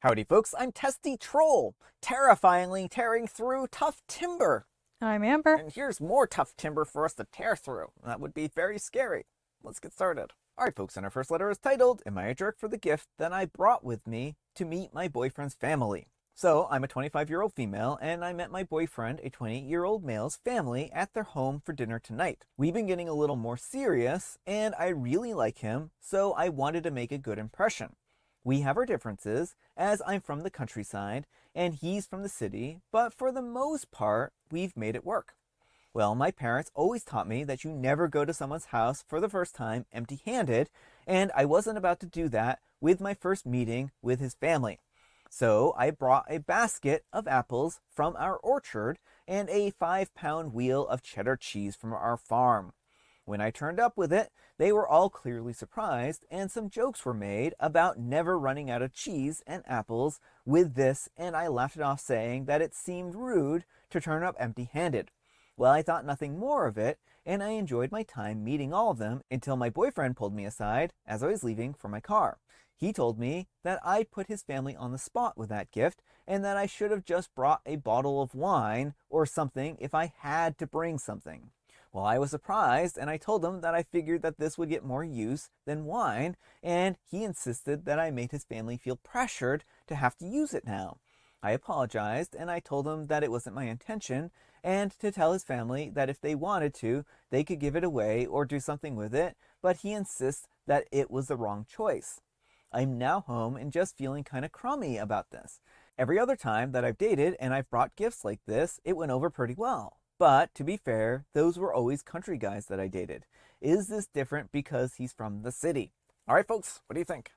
Howdy folks, I'm Testy Troll, terrifyingly tearing through tough timber. I'm Amber. And here's more tough timber for us to tear through. That would be very scary. Let's get started. Alright folks, and our first letter is titled, Am I a Jerk for the Gift That I Brought With Me to Meet My Boyfriend's Family? So, I'm a 25-year-old female, and I met my boyfriend, a 28-year-old male's family, at their home for dinner tonight. We've been getting a little more serious, and I really like him, so I wanted to make a good impression. We have our differences, as I'm from the countryside, and he's from the city, but for the most part, we've made it work. Well, my parents always taught me that you never go to someone's house for the first time empty-handed, and I wasn't about to do that with my first meeting with his family. So I brought a basket of apples from our orchard and a 5-pound wheel of cheddar cheese from our farm. When I turned up with it, they were all clearly surprised, and some jokes were made about never running out of cheese and apples with this, and I laughed it off saying that it seemed rude to turn up empty-handed. Well, I thought nothing more of it, and I enjoyed my time meeting all of them until my boyfriend pulled me aside as I was leaving for my car. He told me that I'd put his family on the spot with that gift, and that I should have just brought a bottle of wine or something if I had to bring something. Well, I was surprised, and I told him that I figured that this would get more use than wine, and he insisted that I made his family feel pressured to have to use it now. I apologized, and I told him that it wasn't my intention, and to tell his family that if they wanted to, they could give it away or do something with it, but he insists that it was the wrong choice. I'm now home and just feeling kind of crummy about this. Every other time that I've dated and I've brought gifts like this, it went over pretty well. But, to be fair, those were always country guys that I dated. Is this different because he's from the city? Alright folks, what do you think?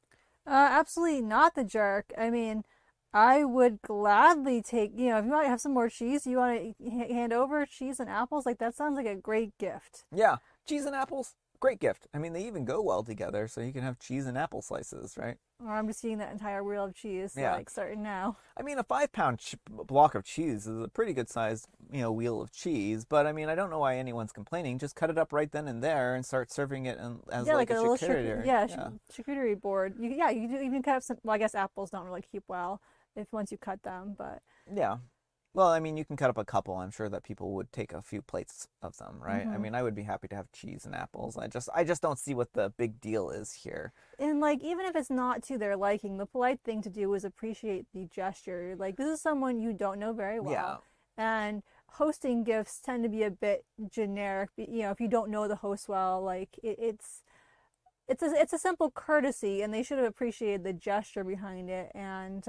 Absolutely not the jerk. I mean, I would gladly take, if you want to have some more cheese, you want to hand over cheese and apples, like that sounds like a great gift. Yeah, cheese and apples, great gift. I mean, they even go well together, so you can have cheese and apple slices, right? Or I'm just eating that entire wheel of cheese, Yeah. starting now. I mean, a 5-pound block of cheese is a pretty good sized, wheel of cheese. But I mean, I don't know why anyone's complaining. Just cut it up right then and there and start serving it as Yeah, like a little charcuterie. charcuterie board. You do even cut up some, well, I guess apples don't really keep well if once you cut them, but Yeah. Well, I mean, you can cut up a couple. I'm sure that people would take a few plates of them, right? I mhm. mean, I would be happy to have cheese and apples. I just don't see what the big deal is here. And like even if it's not to their liking, the polite thing to do is appreciate the gesture. Like this is someone you don't know very Yeah. well, and hosting gifts tend to be a bit generic. If you don't know the host well, like it's a simple courtesy, and they should have appreciated the gesture behind it, and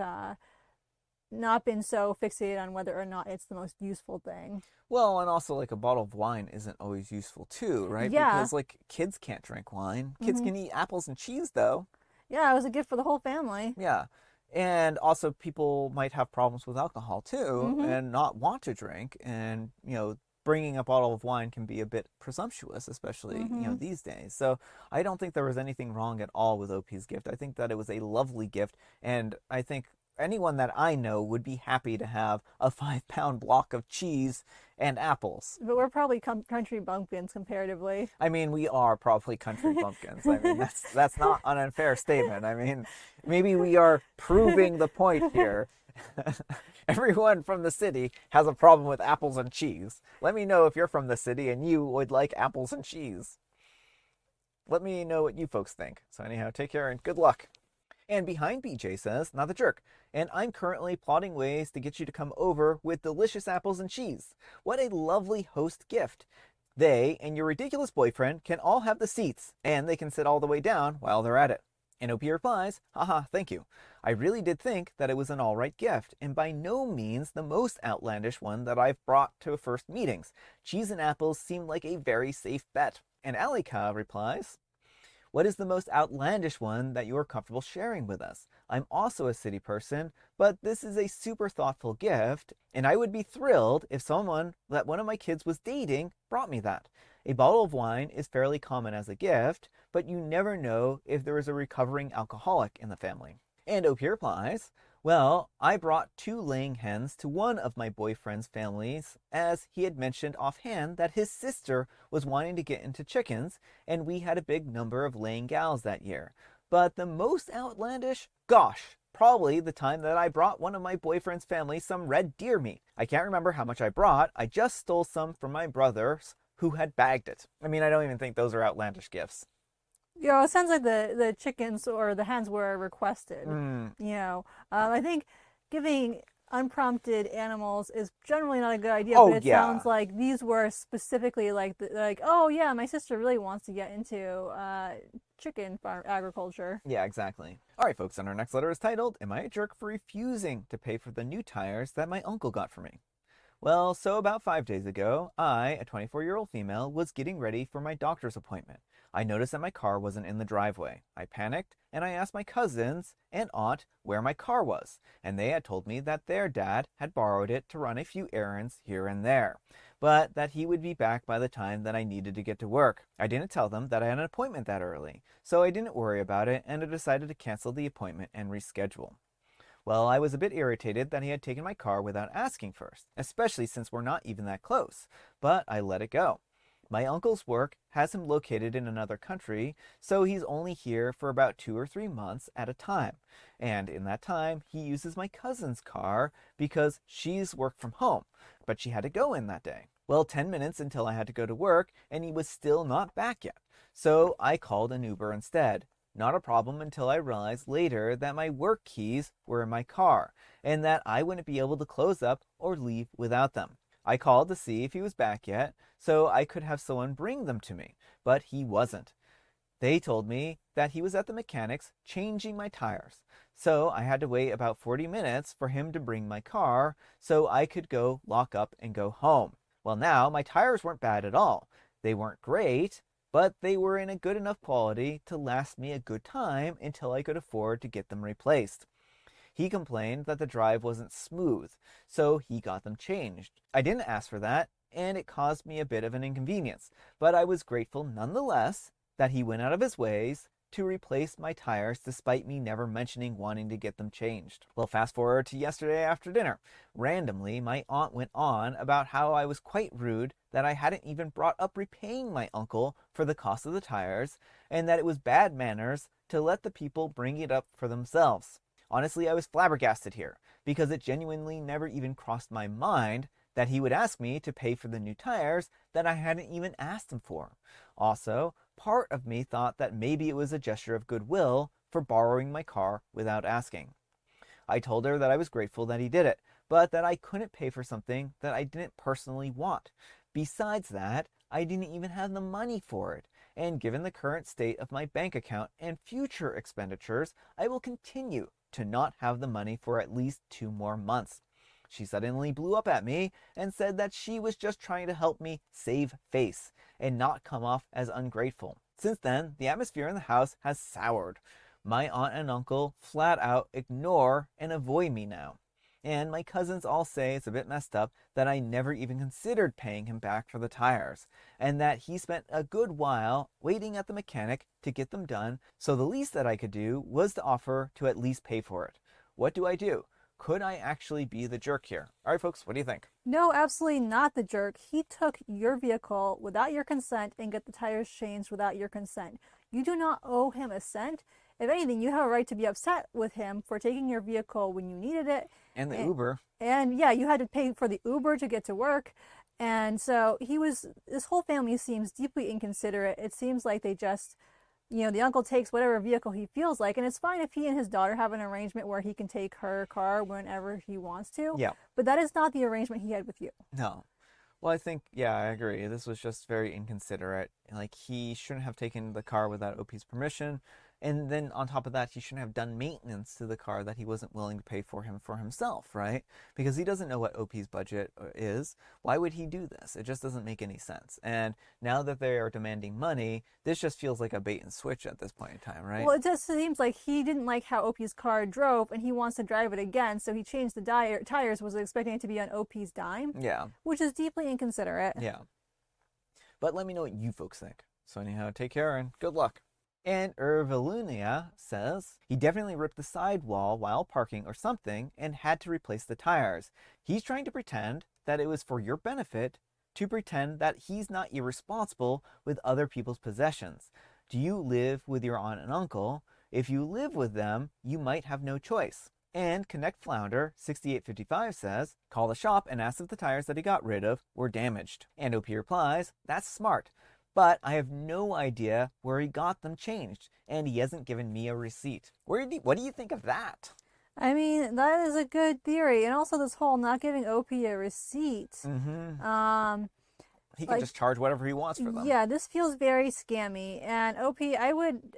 not been so fixated on whether or not it's the most useful thing. Well, and also like a bottle of wine isn't always useful too, right? Yeah. Because like kids can't drink wine. Kids hmm can eat apples and cheese though. Yeah, it was a gift for the whole family. Yeah. And also people might have problems with alcohol too hmm and not want to drink and, bringing a bottle of wine can be a bit presumptuous, especially, hmm these days. So I don't think there was anything wrong at all with OP's gift. I think that it was a lovely gift, and I think anyone that I know would be happy to have a 5-pound block of cheese and apples. But we're probably country bumpkins comparatively. I mean, we are probably country bumpkins. I mean, that's not an unfair statement. I mean, maybe we are proving the point here. Everyone from the city has a problem with apples and cheese. Let me know if you're from the city and you would like apples and cheese. Let me know what you folks think. So anyhow, take care and good luck. And behind BJ says, not the jerk, and I'm currently plotting ways to get you to come over with delicious apples and cheese. What a lovely host gift. They and your ridiculous boyfriend can all have the seats, and they can sit all the way down while they're at it. And OP replies, haha, thank you. I really did think that it was an alright gift, and by no means the most outlandish one that I've brought to first meetings. Cheese and apples seemed like a very safe bet. And Alika replies, what is the most outlandish one that you are comfortable sharing with us? I'm also a city person, but this is a super thoughtful gift, and I would be thrilled if someone that one of my kids was dating brought me that. A bottle of wine is fairly common as a gift, but you never know if there is a recovering alcoholic in the family. And OP replies, well, I brought 2 laying hens to one of my boyfriend's families, as he had mentioned offhand that his sister was wanting to get into chickens, and we had a big number of laying gals that year. But the most outlandish, gosh, Probably the time that I brought one of my boyfriend's family some red deer meat. I can't remember how much I brought. I just stole some from my brothers who had bagged it. I mean, I don't even think those are outlandish gifts. It sounds like the chickens or the hens were requested. Mm. I think giving unprompted animals is generally not a good idea, but Oh, it yeah. sounds like these were specifically like, oh yeah, my sister really wants to get into chicken farm agriculture. Yeah, exactly. All right, folks, and our next letter is titled, Am I a Jerk for Refusing to Pay for the New Tires That My Uncle Got for Me? Well, so about 5 days ago, I, a 24-year-old female, was getting ready for my doctor's appointment. I noticed that my car wasn't in the driveway. I panicked, and I asked my cousins and aunt where my car was, and they had told me that their dad had borrowed it to run a few errands here and there, but that he would be back by the time that I needed to get to work. I didn't tell them that I had an appointment that early, so I didn't worry about it, and I decided to cancel the appointment and reschedule. Well, I was a bit irritated that he had taken my car without asking first, especially since we're not even that close, but I let it go. My uncle's work has him located in another country, so he's only here for about 2 or 3 months at a time. And in that time, he uses my cousin's car because she's worked from home, but she had to go in that day. Well, 10 minutes until I had to go to work, and he was still not back yet. So I called an Uber instead. Not a problem until I realized later that my work keys were in my car and that I wouldn't be able to close up or leave without them. I called to see if he was back yet so I could have someone bring them to me, but he wasn't. They told me that he was at the mechanic's changing my tires. So I had to wait about 40 minutes for him to bring my car so I could go lock up and go home. Well, now my tires weren't bad at all. They weren't great, but they were in a good enough quality to last me a good time until I could afford to get them replaced. He complained that the drive wasn't smooth, so he got them changed. I didn't ask for that, and it caused me a bit of an inconvenience, but I was grateful nonetheless that he went out of his ways to replace my tires despite me never mentioning wanting to get them changed. Well, fast forward to yesterday after dinner. Randomly, my aunt went on about how I was quite rude that I hadn't even brought up repaying my uncle for the cost of the tires, and that it was bad manners to let the people bring it up for themselves. Honestly, I was flabbergasted here, because it genuinely never even crossed my mind that he would ask me to pay for the new tires that I hadn't even asked him for. Also, part of me thought that maybe it was a gesture of goodwill for borrowing my car without asking. I told her that I was grateful that he did it, but that I couldn't pay for something that I didn't personally want. Besides that, I didn't even have the money for it, and given the current state of my bank account and future expenditures, I will continue to not have the money for at least 2 more months. She suddenly blew up at me and said that she was just trying to help me save face and not come off as ungrateful. Since then, the atmosphere in the house has soured. My aunt and uncle flat out ignore and avoid me now. And my cousins all say it's a bit messed up that I never even considered paying him back for the tires, and that he spent a good while waiting at the mechanic to get them done, so the least that I could do was to offer to at least pay for it. What do I do? Could I actually be the jerk here? All right, folks, what do you think? No, absolutely not the jerk. He took your vehicle without your consent and got the tires changed without your consent. You do not owe him a cent. If anything, you have a right to be upset with him for taking your vehicle when you needed it. And the Uber. And yeah, you had to pay for the Uber to get to work. And so this whole family seems deeply inconsiderate. It seems like they just, the uncle takes whatever vehicle he feels like. And it's fine if he and his daughter have an arrangement where he can take her car whenever he wants to. Yeah. But that is not the arrangement he had with you. No. Well, I think, yeah, I agree. This was just very inconsiderate. Like, he shouldn't have taken the car without OP's permission. And then on top of that, he shouldn't have done maintenance to the car that he wasn't willing to pay for himself, right? Because he doesn't know what OP's budget is. Why would he do this? It just doesn't make any sense. And now that they are demanding money, this just feels like a bait and switch at this point in time, right? Well, it just seems like he didn't like how OP's car drove and he wants to drive it again. So he changed the tires, was expecting it to be on OP's dime. Yeah. Which is deeply inconsiderate. Yeah. But let me know what you folks think. So anyhow, take care and good luck. And Ervelunia says, he definitely ripped the sidewall while parking or something and had to replace the tires. He's trying to pretend that it was for your benefit, to pretend that he's not irresponsible with other people's possessions. Do you live with your aunt and uncle? If you live with them, you might have no choice. And Connect Flounder 6855 says, call the shop and ask if the tires that he got rid of were damaged. And OP replies, that's smart, but I have no idea where he got them changed, and he hasn't given me a receipt. What do you think of that? I mean, that is a good theory. And also this whole not giving OP a receipt. Mm-hmm. Um, He can just charge whatever he wants for them. Yeah, this feels very scammy. And OP, I would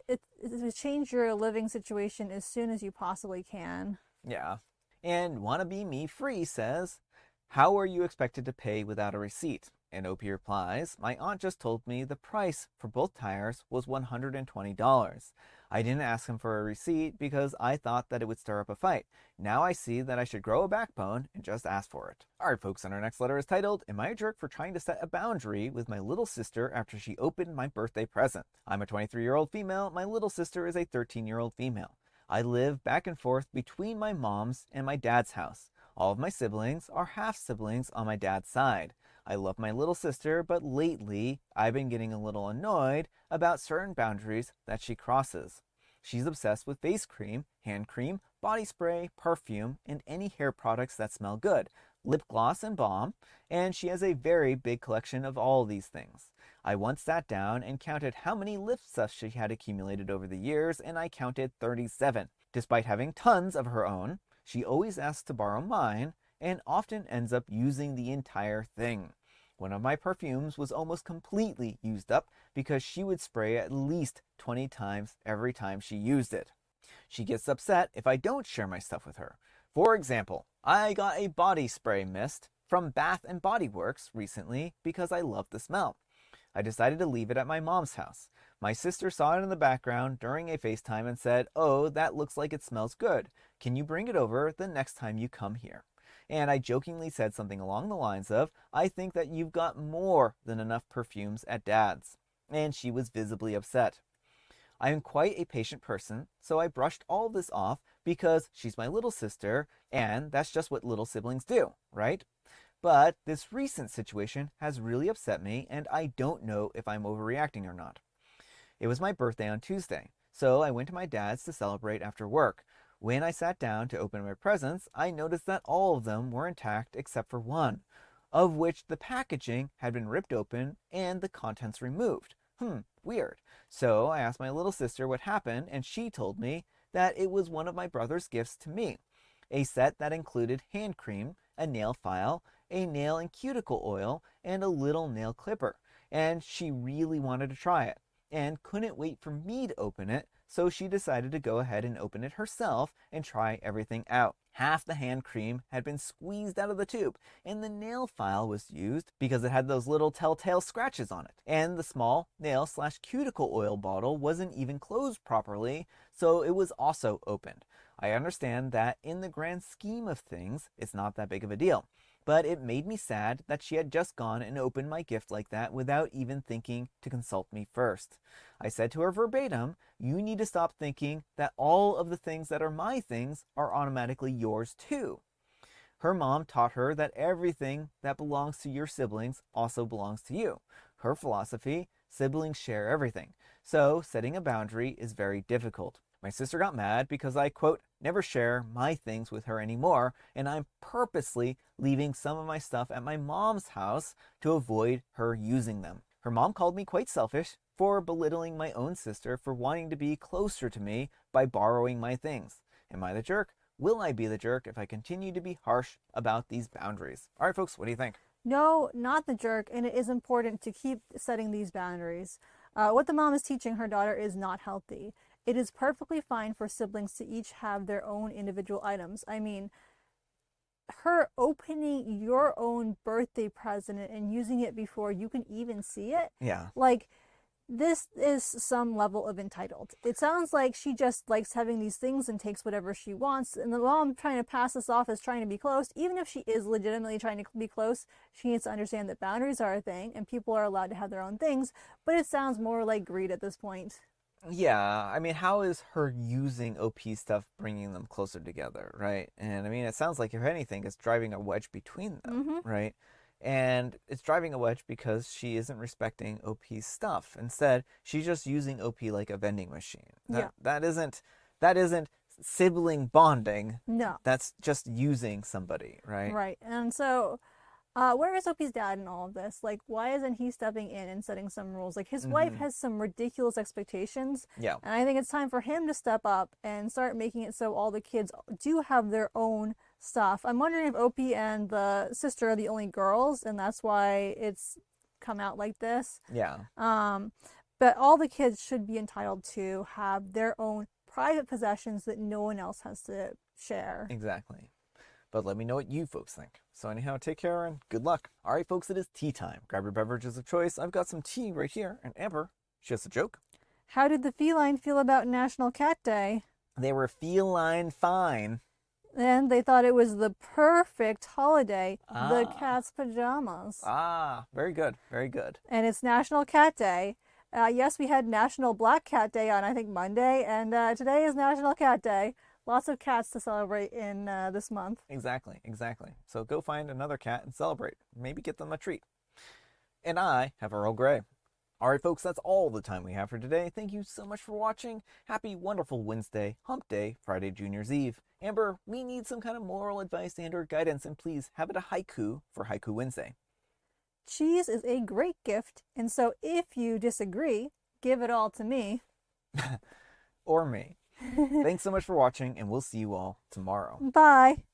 change your living situation as soon as you possibly can. Yeah. And Wannabe Me Free says, how are you expected to pay without a receipt? And OP replies, my aunt just told me the price for both tires was $120. I didn't ask him for a receipt because I thought that it would stir up a fight. Now I see that I should grow a backbone and just ask for it. Alright folks, and our next letter is titled, Am I a Jerk for Trying to Set a Boundary with My Little Sister After She Opened My Birthday Present? I'm a 23-year-old female. My little sister is a 13-year-old female. I live back and forth between my mom's and my dad's house. All of my siblings are half-siblings on my dad's side. I love my little sister, but lately I've been getting a little annoyed about certain boundaries that she crosses. She's obsessed with face cream, hand cream, body spray, perfume, and any hair products that smell good, lip gloss and balm, and she has a very big collection of all these things. I once sat down and counted how many lip stuffs she had accumulated over the years, and I counted 37. Despite having tons of her own, she always asks to borrow mine and often ends up using the entire thing. One of my perfumes was almost completely used up because she would spray at least 20 times every time she used it. She gets upset if I don't share my stuff with her. For example, I got a body spray mist from Bath and Body Works recently because I love the smell. I decided to leave it at my mom's house. My sister saw it in the background during a FaceTime and said, oh, that looks like it smells good. Can you bring it over the next time you come here? And I jokingly said something along the lines of, I think that you've got more than enough perfumes at Dad's. And she was visibly upset. I am quite a patient person, so I brushed all of this off because she's my little sister, and that's just what little siblings do, right? But this recent situation has really upset me, and I don't know if I'm overreacting or not. It was my birthday on Tuesday, so I went to my dad's to celebrate after work. When I sat down to open my presents, I noticed that all of them were intact except for one, of which the packaging had been ripped open and the contents removed. Weird. So I asked my little sister what happened, and she told me that it was one of my brother's gifts to me. A set that included hand cream, a nail file, a nail and cuticle oil, and a little nail clipper. And she really wanted to try it, and couldn't wait for me to open it, so she decided to go ahead and open it herself and try everything out. Half the hand cream had been squeezed out of the tube, and the nail file was used because it had those little telltale scratches on it. And the small nail/cuticle oil bottle wasn't even closed properly, so it was also opened. I understand that in the grand scheme of things, it's not that big of a deal. But it made me sad that she had just gone and opened my gift like that without even thinking to consult me first. I said to her verbatim, you need to stop thinking that all of the things that are my things are automatically yours too. Her mom taught her that everything that belongs to your siblings also belongs to you. Her philosophy, siblings share everything. So setting a boundary is very difficult. My sister got mad because I, quote, never share my things with her anymore, and I'm purposely leaving some of my stuff at my mom's house to avoid her using them. Her mom called me quite selfish for belittling my own sister for wanting to be closer to me by borrowing my things. Am I the jerk? Will I be the jerk if I continue to be harsh about these boundaries? All right, folks, what do you think? No, not the jerk, and it is important to keep setting these boundaries. What the mom is teaching her daughter is not healthy. It is perfectly fine for siblings to each have their own individual items. I mean, her opening your own birthday present and using it before you can even see it, Yeah. like, this is some level of entitled. It sounds like she just likes having these things and takes whatever she wants. And the mom trying to pass this off as trying to be close, even if she is legitimately trying to be close, she needs to understand that boundaries are a thing and people are allowed to have their own things. But it sounds more like greed at this point. Yeah, I mean, how is her using OP stuff bringing them closer together, right? And I mean, it sounds like if anything, it's driving a wedge between them, right? And it's driving a wedge because she isn't respecting OP's stuff. Instead, she's just using OP like a vending machine. Yeah. That isn't sibling bonding. No. That's just using somebody, right? Right. And so, where is Opie's dad in all of this? Like, why isn't he stepping in and setting some rules? Like, his wife has some ridiculous expectations. Yeah. And I think it's time for him to step up and start making it so all the kids do have their own stuff. I'm wondering if Opie and the sister are the only girls, and that's why it's come out like this. Yeah. But all the kids should be entitled to have their own private possessions that no one else has to share. Exactly. But let me know what you folks think. So anyhow, take care and good luck. All right, folks, it is tea time. Grab your beverages of choice. I've got some tea right here. And Amber, she has a joke. How did the feline feel about National Cat Day? They were feline fine. And they thought it was the perfect holiday, the cat's pajamas. Very good. Very good. And it's National Cat Day. Yes, we had National Black Cat Day on, I think, Monday, and today is National Cat Day. Lots of cats to celebrate in this month. Exactly. So go find another cat and celebrate. Maybe get them a treat. And I have Earl Grey. All right, folks, that's all the time we have for today. Thank you so much for watching. Happy wonderful Wednesday, Hump Day, Friday, Junior's Eve. Amber, we need some kind of moral advice and or guidance, and please have it a haiku for Haiku Wednesday. Cheese is a great gift, and so if you disagree, give it all to me. Or me. Thanks so much for watching, and we'll see you all tomorrow. Bye.